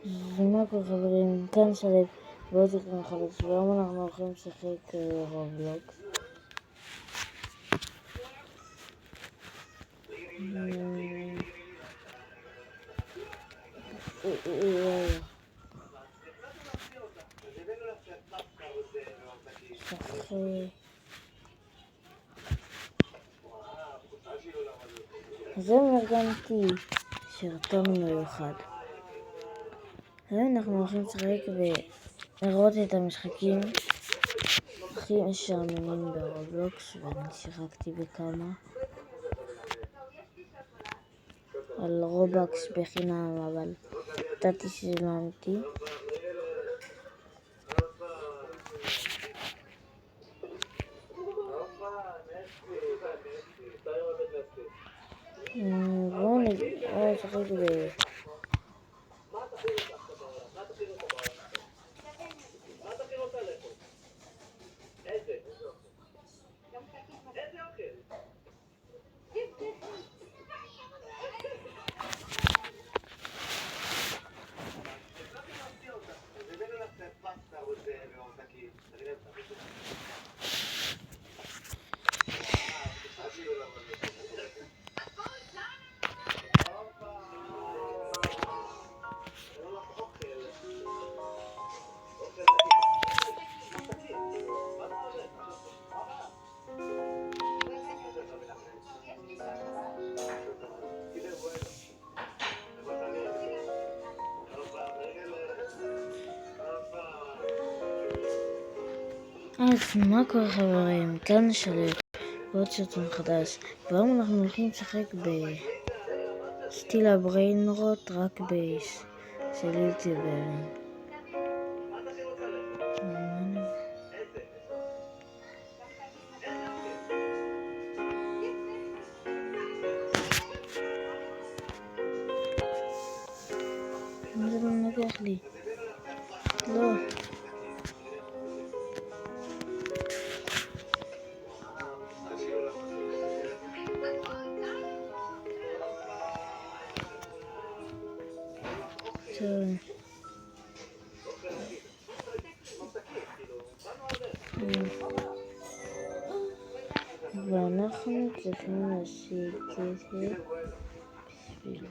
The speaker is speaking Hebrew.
ומה כל חברים, כאן שלב ועוד תקנה חדש, והיום אנחנו הולכים לשחק רובלוקס. אז היום ארגנתי סרטון מיוחד. היום אנחנו הולכים לשחק ולראות את המשחקים הכי משעממים ברובלוקס, ואני שיחקתי בכמה על רובלוקס בחינם, אבל ידעתי שזה לא אמיתי. בואו נשחק אז מה קורה חברים, כאן שלב ועוד סרטון חדש, והיום אנחנו הולכים לשחק בסטיל הבריינרוט, רק של יוטיוברים. מה זה לא נגח לי? לא. ואנחנו צריכים להשיג את זה בשביל